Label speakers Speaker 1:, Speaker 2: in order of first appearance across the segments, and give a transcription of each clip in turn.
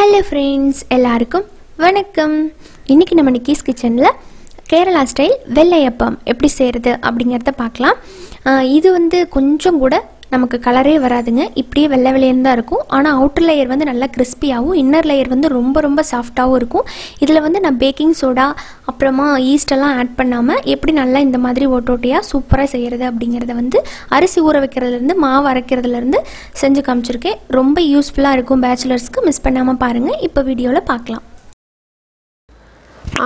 Speaker 1: Hello friends, எல்லாருக்கும் வணக்கம். இன்றைக்கி நம்ம நிக்கீஸ் கிச்சனில் கேரளா ஸ்டைல் வெள்ளையப்பம் எப்படி செய்கிறது அப்படிங்கிறத பார்க்கலாம். இது வந்து கொஞ்சம் கூட நமக்கு கலரே வராதுங்க. இப்படியே வெள்ளை வெள்ளையன்னு தான் இருக்கும். ஆனால் அவுட்டர் லேயர் வந்து நல்லா கிறிஸ்பியாகவும், இன்னர் லேயர் வந்து ரொம்ப ரொம்ப சாஃப்டாகவும் இருக்கும். இதில் வந்து நான் பேக்கிங் சோடா அப்புறமா ஈஸ்டெல்லாம் ஆட் பண்ணாமல் எப்படி நல்லா இந்த மாதிரி ஓட்டோட்டியாக சூப்பராக செய்கிறது அப்படிங்கிறத வந்து அரிசி ஊற வைக்கிறதுலேருந்து மாவு அரைக்கிறதுலேருந்து செஞ்சு காமிச்சிருக்கேன். ரொம்ப யூஸ்ஃபுல்லாக இருக்கும் பேச்சுலர்ஸ்க்கு. மிஸ் பண்ணாமல் பாருங்கள். இப்போ வீடியோவில் பார்க்கலாம்.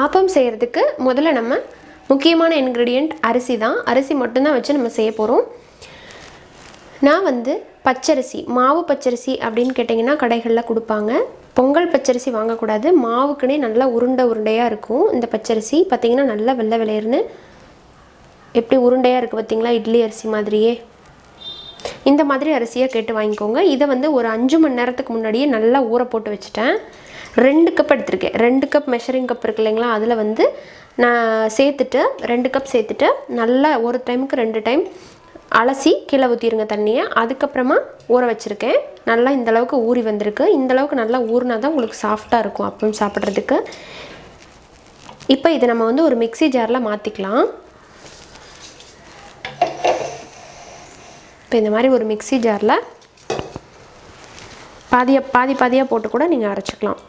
Speaker 2: ஆப்பம் செய்கிறதுக்கு முதல்ல நம்ம முக்கியமான இன்க்ரீடியண்ட் அரிசி தான். அரிசி மட்டும்தான் வச்சு நம்ம செய்ய போகிறோம். நான் வந்து பச்சரிசி, மாவு பச்சரிசி அப்படின்னு கேட்டிங்கன்னா கடைகளில் கொடுப்பாங்க. பொங்கல் பச்சரிசி வாங்கக்கூடாது. மாவுக்குன்னே நல்லா உருண்டையாக இருக்கும். இந்த பச்சரிசி பார்த்திங்கன்னா நல்லா வெள்ளை வெளையர்னு எப்படி உருண்டையாக இருக்குது பார்த்திங்களா, இட்லி அரிசி மாதிரியே. இந்த மாதிரி அரிசியாக கேட்டு வாங்கிக்கோங்க. இதை வந்து ஒரு 5 மணி நேரத்துக்கு முன்னாடியே நல்லா ஊற போட்டு வச்சுட்டேன். 2 கப் எடுத்திருக்கேன். 2 கப் மெஷரிங் கப் இருக்கு இல்லைங்களா, அதில் வந்து நான் சேர்த்துட்டு 2 கப் சேர்த்துட்டு நல்லா ஒரு டைமுக்கு 2 டைம் அலசி கீழே ஊற்றிடுங்க தண்ணியை. அதுக்கப்புறமா ஊற வச்சுருக்கேன். நல்லா இந்தளவுக்கு ஊறி வந்திருக்கு. இந்தளவுக்கு நல்லா ஊறினா தான் உங்களுக்கு சாஃப்டாக இருக்கும் அப்பம் சாப்பிட்றதுக்கு. இப்போ இதை நம்ம வந்து ஒரு மிக்ஸி ஜாரில் மாற்றிக்கலாம். இப்போ இந்த மாதிரி ஒரு மிக்ஸி ஜாரில் பாதியாக போட்டு கூட நீங்கள் அரைச்சிக்கலாம்.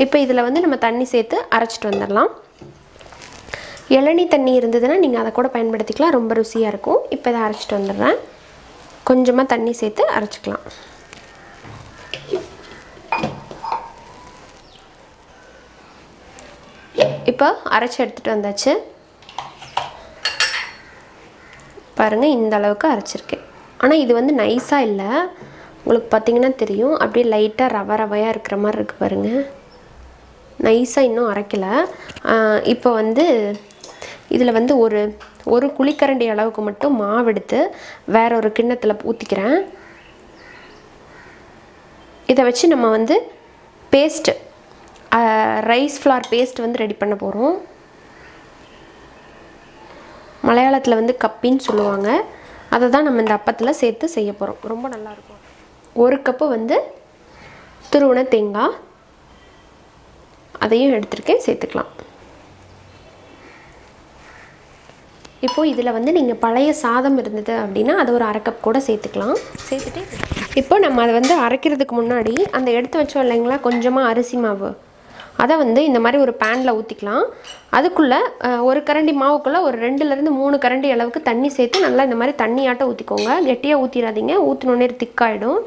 Speaker 2: இப்போ இதில் வந்து நம்ம தண்ணி சேர்த்து அரைச்சிட்டு வந்துடலாம். இளநீ தண்ணி இருந்ததுன்னா நீங்கள் அதை கூட பயன்படுத்திக்கலாம், ரொம்ப ருசியாக இருக்கும். இப்போ இதை அரைச்சிட்டு வந்துடுறேன். கொஞ்சமாக தண்ணி சேர்த்து அரைச்சிக்கலாம். இப்போ அரைச்சி எடுத்துகிட்டு வந்தாச்சு. பாருங்கள், இந்த அளவுக்கு அரைச்சிருக்கேன். ஆனால் இது வந்து நைஸாக இல்லை, உங்களுக்கு பார்த்திங்கன்னா தெரியும். அப்படியே லைட்டாக ரவையாக இருக்கிற மாதிரி இருக்குது பாருங்கள். நைஸாக இன்னும் அரைக்கலை. இப்போ வந்து இதில் வந்து ஒரு குழிக்கரண்டி அளவுக்கு மட்டும் மாவு எடுத்து வேற ஒரு கிண்ணத்தில் ஊற்றிக்கிறேன். இதை வச்சு நம்ம வந்து பேஸ்ட்டு, ரைஸ் ஃப்ளார் பேஸ்ட் வந்து ரெடி பண்ண போகிறோம். மலையாளத்தில் வந்து கப்பின்னு சொல்லுவாங்க. அதை தான் நம்ம இந்த அப்பத்தில் சேர்த்து செய்ய போகிறோம். ரொம்ப நல்லாயிருக்கும். 1 கப்பு வந்து துருவன தேங்காய், அதையும் எடுத்துருக்கேன், சேர்த்துக்கலாம். இப்போது இதில் வந்து நீங்கள் பழைய சாதம் இருந்தது அப்படின்னா அதை ஒரு 1/2 கப் கூட சேர்த்துக்கலாம். சேர்த்துட்டு இப்போ நம்ம அதை வந்து அரைக்கிறதுக்கு முன்னாடி அந்த எடுத்து வச்சோம் இல்லைங்களா கொஞ்சமாக அரிசி மாவு, அதை வந்து இந்த மாதிரி ஒரு பேனில் ஊற்றிக்கலாம். அதுக்குள்ளே ஒரு கரண்டி மாவுக்குள்ளே ஒரு 2லேருந்து 3 கரண்டி அளவுக்கு தண்ணி சேர்த்து நல்லா இந்த மாதிரி தண்ணியாட்டம் ஊற்றிக்கோங்க. கெட்டியாக ஊற்றிடாதீங்க, ஊற்றினோடனே திக்காயிடும்.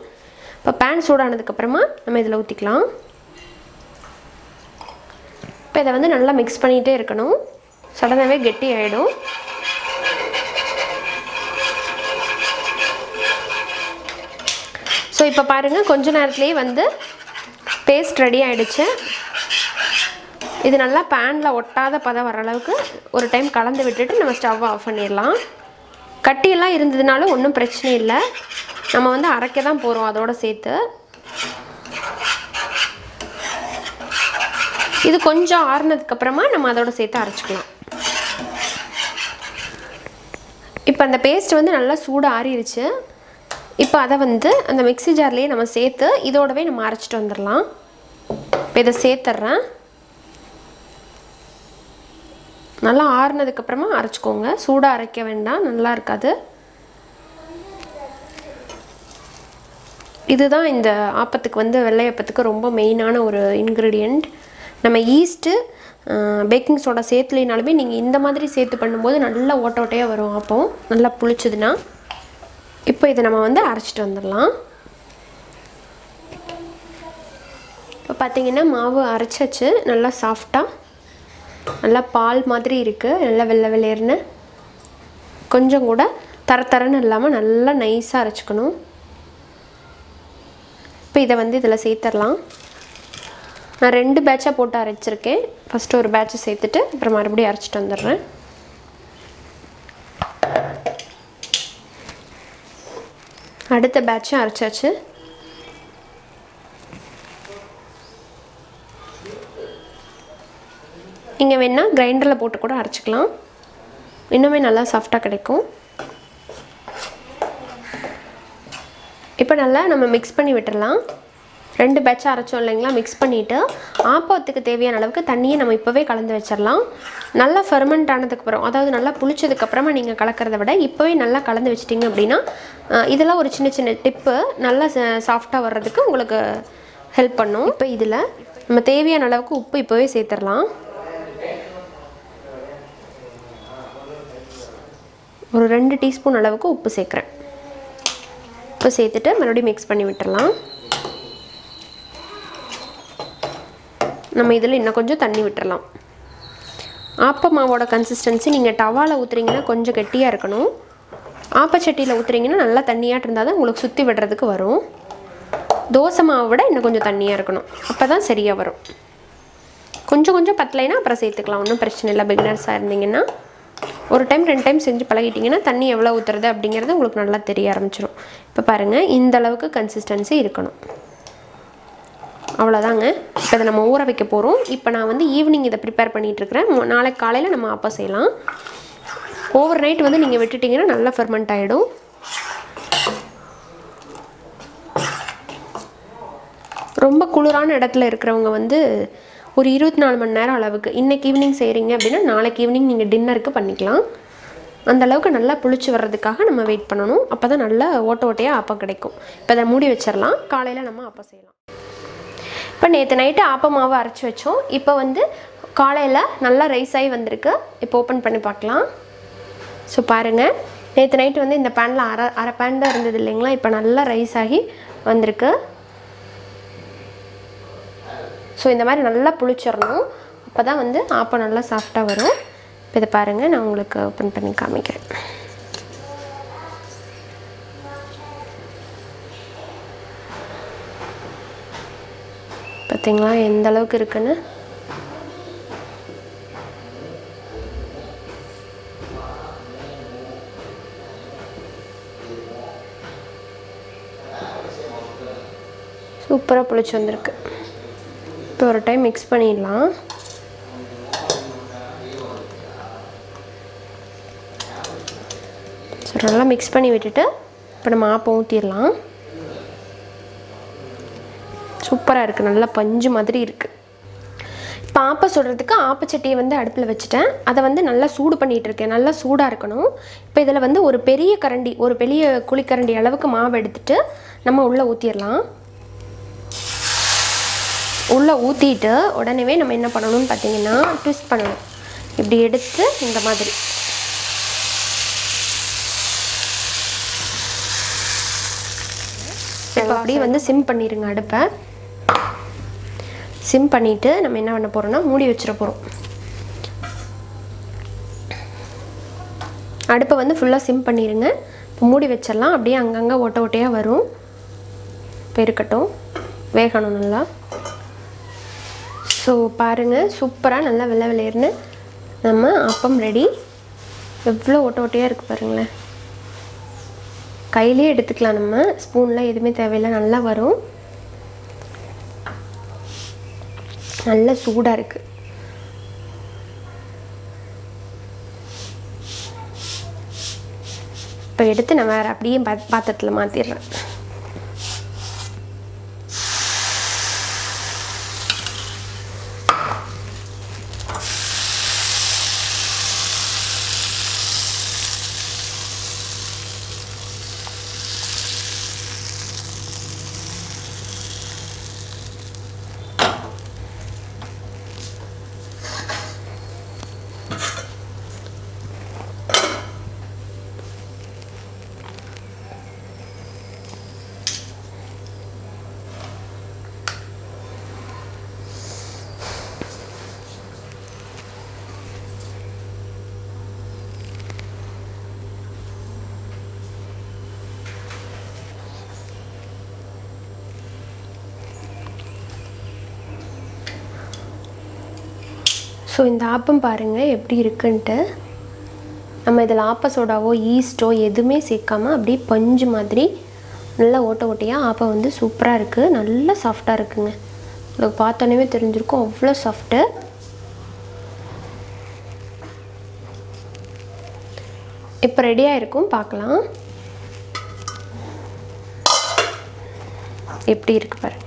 Speaker 2: இப்போ பேன் சூடானதுக்கப்புறமா நம்ம இதில் ஊற்றிக்கலாம். இப்போ இதை வந்து நல்லா மிக்ஸ் பண்ணிகிட்டே இருக்கணும். சடனாகவே கெட்டி ஆகிடும். ஸோ இப்போ பாருங்கள், கொஞ்ச நேரத்துலேயே வந்து பேஸ்ட் ரெடி ஆகிடுச்சு. இது நல்லா பேனில் ஒட்டாத பதம் வர அளவுக்கு ஒரு டைம் கலந்து விட்டுட்டு நம்ம ஸ்டவ் ஆஃப் பண்ணிடலாம். கட்டியெல்லாம் இருந்ததுனாலும் ஒன்றும் பிரச்சனை இல்லை, நம்ம வந்து அரைக்க தான் போகிறோம் அதோடு சேர்த்து. இது கொஞ்சம் ஆறுனதுக்கப்புறமா நம்ம அதோட சேர்த்து அரைச்சிக்கலாம். இப்போ அந்த பேஸ்ட் வந்து நல்லா சூடு ஆறிடுச்சு. இப்போ அதை வந்து அந்த மிக்ஸி ஜார்லேயே நம்ம சேர்த்து இதோடவே நம்ம அரைச்சிட்டு வந்துடலாம். இப்போ இதை சேர்த்துட்றேன். நல்லா ஆறுனதுக்கப்புறமா அரைச்சிக்கோங்க. சூடாக அரைக்க வேண்டாம், நல்லா இருக்காது. இதுதான் இந்த ஆப்பத்துக்கு வந்து வெள்ளையப்பத்துக்கு ரொம்ப மெயினான ஒரு இன்க்ரீடியண்ட். நம்ம ஈஸ்ட்டு பேக்கிங் சோடா சேர்த்துலினாலுமே நீங்கள் இந்த மாதிரி சேர்த்து பண்ணும்போது நல்லா ஓட்டையாக வரும் ஆப்பம், நல்லா புளிச்சதுன்னா. இப்போ இதை நம்ம வந்து அரைச்சிட்டு வந்துடலாம். இப்போ பார்த்திங்கன்னா மாவு அரைச்சாச்சு. நல்லா சாஃப்டாக நல்லா பால் மாதிரி இருக்குது. நல்லா வெள்ளை வெள்ளையர்னு, கொஞ்சம் கூட தரன்னு இல்லாமல் நல்லா நைஸாக அரைச்சிக்கணும். இப்போ இதை வந்து இதில் சேர்த்துடலாம். நான் 2 பேட்சாக போட்டு அரைச்சிருக்கேன். ஃபஸ்ட்டு ஒரு பேட்சை சேர்த்துட்டு அப்புறம் மறுபடியும் அரைச்சிட்டு வந்துடுறேன். அடுத்த பேட்சும் அரைச்சாச்சு. நீங்கள் வேணால் கிரைண்டரில் போட்டு கூட அரைச்சிக்கலாம், இன்னுமே நல்லா சாஃப்டாக கிடைக்கும். இப்போ நல்லா நம்ம மிக்ஸ் பண்ணி விட்டுடலாம். 2 பேட்ச் அரைச்சோம் இல்லைங்களா, மிக்ஸ் பண்ணிவிட்டு ஆப்பத்துக்கு தேவையான அளவுக்கு தண்ணியை நம்ம இப்போவே கலந்து வச்சிடலாம். நல்லா ஃபெர்மெண்ட் ஆனதுக்கப்புறம், அதாவது நல்லா புளிச்சதுக்கப்புறமா நீங்கள் கலக்கிறத விட இப்போவே நல்லா கலந்து வச்சிட்டிங்க அப்படின்னா, இதெல்லாம் ஒரு சின்ன சின்ன டிப்பு நல்லா சாஃப்டாக வர்றதுக்கு உங்களுக்கு ஹெல்ப் பண்ணும். இப்போ இதில் நம்ம தேவையான அளவுக்கு உப்பு இப்போவே சேர்த்துடலாம். ஒரு 2 டீஸ்பூன் அளவுக்கு உப்பு சேர்க்குறேன். உப்பு சேர்த்துட்டு மறுபடியும் மிக்ஸ் பண்ணி விட்டுடலாம். நம்ம இதில் இன்னும் கொஞ்சம் தண்ணி விட்டுடலாம். ஆப்ப மாவோட கன்சிஸ்டன்சி நீங்கள் டவாவில் ஊற்றுறீங்கன்னா கொஞ்சம் கெட்டியாக இருக்கணும். ஆப்பச்சட்டியில் ஊற்றுறீங்கன்னா நல்லா தண்ணியாக இருந்தால் தான் உங்களுக்கு சுற்றி விடுறதுக்கு வரும். தோசை மாவை விட இன்னும் கொஞ்சம் தண்ணியாக இருக்கணும், அப்போ தான் சரியாக வரும். கொஞ்சம் கொஞ்சம் பத்தலைன்னா அப்புறம் சேர்த்துக்கலாம், ஒன்றும் பிரச்சனை இல்லை. பிகினர்ஸாக இருந்தீங்கன்னா ஒரு டைம் 2 டைம் செஞ்சு பழகிட்டிங்கன்னா தண்ணி எவ்வளோ ஊற்றுறது அப்படிங்கிறது உங்களுக்கு நல்லா தெரிய ஆரம்பிச்சிடும். இப்போ பாருங்கள், இந்த அளவுக்கு கன்சிஸ்டன்சி இருக்கணும், அவ்வளோதாங்க. இப்போ இதை நம்ம ஊற வைக்க போகிறோம். இப்போ நான் வந்து ஈவினிங் இதை ப்ரிப்பேர் பண்ணிகிட்ருக்கிறேன். நாளைக்கு காலையில் நம்ம ஆப்பம் செய்யலாம். ஓவர் நைட் வந்து நீங்கள் விட்டுட்டிங்கன்னா நல்லா ஃபெர்மெண்ட் ஆகிடும். ரொம்ப குளிரான இடத்துல இருக்கிறவங்க வந்து ஒரு 24 மணி நேரம் அளவுக்கு இன்றைக்கி ஈவினிங் செய்கிறீங்க அப்படின்னா நாளைக்கு ஈவினிங் நீங்கள் டின்னருக்கு பண்ணிக்கலாம். அந்த அளவுக்கு நல்லா புளிச்சு வர்றதுக்காக நம்ம வெயிட் பண்ணணும். அப்போ தான் நல்லா ஓட்ட ஓட்டையாக ஆப்பம் கிடைக்கும். இப்போ அதை மூடி வச்சிடலாம், காலையில் நம்ம ஆப்பம் செய்யலாம். இப்போ நேற்று நைட்டு ஆப்ப மாவு அரைச்சி வச்சோம். இப்போ வந்து காலையில் நல்லா ரைஸ் ஆகி வந்திருக்கு. இப்போ ஓப்பன் பண்ணி பார்க்கலாம். ஸோ பாருங்கள், நேற்று நைட்டு வந்து இந்த பேனில் அரை பேன் தான் இருந்தது இல்லைங்களா, இப்போ நல்லா ரைஸ் ஆகி வந்திருக்கு. ஸோ இந்த மாதிரி நல்லா புளிச்சிடணும், அப்போ தான் வந்து ஆப்பம் நல்லா சாஃப்டாக வரும். இப்போ இதை பாருங்கள், நான் உங்களுக்கு ஓப்பன் பண்ணி காமிக்கிறேன். பார்த்தீங்களா எந்த அளவுக்கு இருக்குன்னு. சூப்பராக புளிச்சு வந்திருக்கு. இப்போ ஒரு டைம் மிக்ஸ் பண்ணிடலாம். ஸோ நல்லா மிக்ஸ் பண்ணி விட்டுட்டு இப்போ நம்ம ஆப்பம் ஊற்றிடலாம். சூப்பராக இருக்குது, நல்லா பஞ்சு மாதிரி இருக்குது. இப்போ ஆப்பம் சுடுறதுக்கு ஆப்பச்சட்டியை வந்து அடுப்பில் வச்சுட்டேன். அதை வந்து நல்லா சூடு பண்ணிகிட்ருக்கேன், நல்லா சூடாக இருக்கணும். இப்போ இதில் வந்து ஒரு பெரிய குழிக்கரண்டி அளவுக்கு மாவு எடுத்துகிட்டு நம்ம உள்ளே ஊற்றிடலாம். உள்ளே ஊற்றிட்டு உடனே நம்ம என்ன பண்ணணும்னு பார்த்தீங்கன்னா ட்விஸ்ட் பண்ணணும். இப்படி எடுத்து இந்த மாதிரி இப்போ அப்படியே வந்து சிம் பண்ணிடுங்க அடுப்பை. சிம் பண்ணிவிட்டு நம்ம என்ன பண்ண போகிறோம்னா மூடி வச்சிட போகிறோம். அடுப்பை வந்து ஃபுல்லாக சிம் பண்ணிடுங்க. இப்போ மூடி வச்சிடலாம். அப்படியே அங்கங்கே ஓட்ட ஓட்டையாக வரும். இப்போ இருக்கட்டும், வேகணும் நல்லா. ஸோ பாருங்கள், சூப்பராக நல்லா வெள்ளை வெள்ளையர்னு நம்ம அப்பம் ரெடி. எவ்வளோ ஓட்ட ஓட்டையாக இருக்குது பாருங்களேன். கையிலே எடுத்துக்கலாம், நம்ம ஸ்பூனில் எதுவுமே தேவையில்லை, நல்லா வரும். நல்ல சூடாக இருக்குது. இப்போ எடுத்து நான் வேறு அப்படியே பாத்திரத்தில் மாற்றிடுறேன். ஸோ இந்த ஆப்பம் பாருங்கள் எப்படி இருக்குன்ட்டு. நம்ம இதில் ஆப்ப சோடாவோ ஈஸ்ட்டோ எதுவுமே சேர்க்காமல் அப்படியே பஞ்சு மாதிரி நல்லா ஓட்ட ஓட்டையாக ஆப்பம் வந்து சூப்பராக இருக்குது. நல்லா சாஃப்டாக இருக்குங்க. உங்களுக்கு பார்த்தோன்னே தெரிஞ்சிருக்கும், அவ்வளோ சாஃப்ட்டு. இப்போ ரெடியாக இருக்கும், பார்க்கலாம் எப்படி இருக்கு பாருங்க.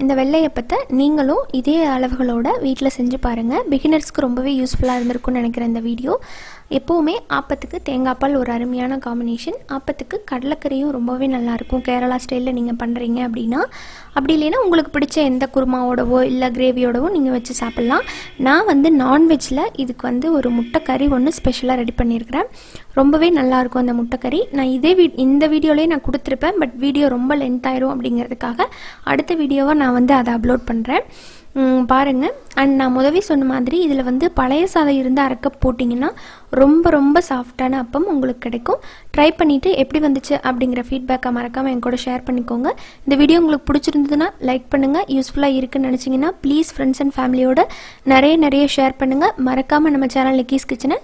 Speaker 1: இந்த வெள்ளையப்பத்தை நீங்களும் இதே அளவுகளோட வீட்டில் செஞ்சு பாருங்கள். பிகினர்ஸ்க்கு ரொம்பவே யூஸ்ஃபுல்லாக இருந்திருக்கும்னு நினைக்கிறேன் இந்த வீடியோ. எப்போவுமே ஆப்பத்துக்கு தேங்காய் பால் ஒரு அருமையான காம்பினேஷன். ஆப்பத்துக்கு கடலைக்கறியும் ரொம்பவே நல்லாயிருக்கும் கேரளா ஸ்டைலில் நீங்கள் பண்ணுறீங்க அப்படின்னா. அப்படி இல்லைன்னா உங்களுக்கு பிடிச்ச எந்த குருமாவோடவோ இல்லை கிரேவியோடவோ நீங்கள் வச்சு சாப்பிட்லாம். நான் வந்து நான்வெஜ்ஜில் இதுக்கு வந்து ஒரு முட்டைக்கறி ஒன்று ஸ்பெஷலாக ரெடி பண்ணியிருக்கிறேன். ரொம்பவே நல்லாயிருக்கும் அந்த முட்டைக்கறி. நான் இந்த வீடியோலேயே நான் கொடுத்துருப்பேன், பட் வீடியோ ரொம்ப லென்த் ஆயிரும் அப்படிங்கிறதுக்காக அடுத்த வீடியோவை நான் வந்து அதை அப்லோட் பண்ணுறேன், பாருங்கள். அண்ட் நான் முதவே சொன்ன மாதிரி இதில் வந்து பழைய சாதம் இருந்து அரைக்க போட்டிங்கன்னா ரொம்ப ரொம்ப சாஃப்டான அப்பம் உங்களுக்கு கிடைக்கும். ட்ரை பண்ணிவிட்டு எப்படி வந்துச்சு அப்படிங்கிற ஃபீட்பேக்கை மறக்காமல் என் கூட ஷேர் பண்ணிக்கோங்க. இந்த வீடியோ உங்களுக்கு பிடிச்சிருந்ததுன்னா லைக் பண்ணுங்கள். யூஸ்ஃபுல்லாக இருக்குன்னு நினச்சிங்கன்னா ப்ளீஸ் ஃப்ரெண்ட்ஸ் அண்ட் ஃபேமிலியோட நிறைய ஷேர் பண்ணுங்கள். மறக்காமல் நம்ம சேனல் நிக்கீஸ் கிச்சனை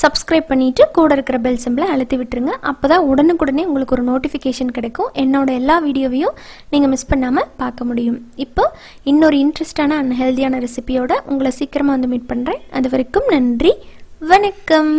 Speaker 1: சப்ஸ்கிரைப் பண்ணிவிட்டு கூட இருக்கிற பெல் சிம்பிளை அழுத்தி விட்டுருங்க. அப்போ தான் உடனுக்குடனே உங்களுக்கு ஒரு நோட்டிஃபிகேஷன் கிடைக்கும். என்னோட எல்லா வீடியோவையும் நீங்கள் மிஸ் பண்ணாமல் பார்க்க முடியும். இப்போ இன்னொரு இன்ட்ரெஸ்டான அண்ட் ஹெல்தியான ரெசிபியோட உங்களை சீக்கிரமாக வந்து மீட் பண்ணுறேன். அது வரைக்கும் நன்றி, வணக்கம்.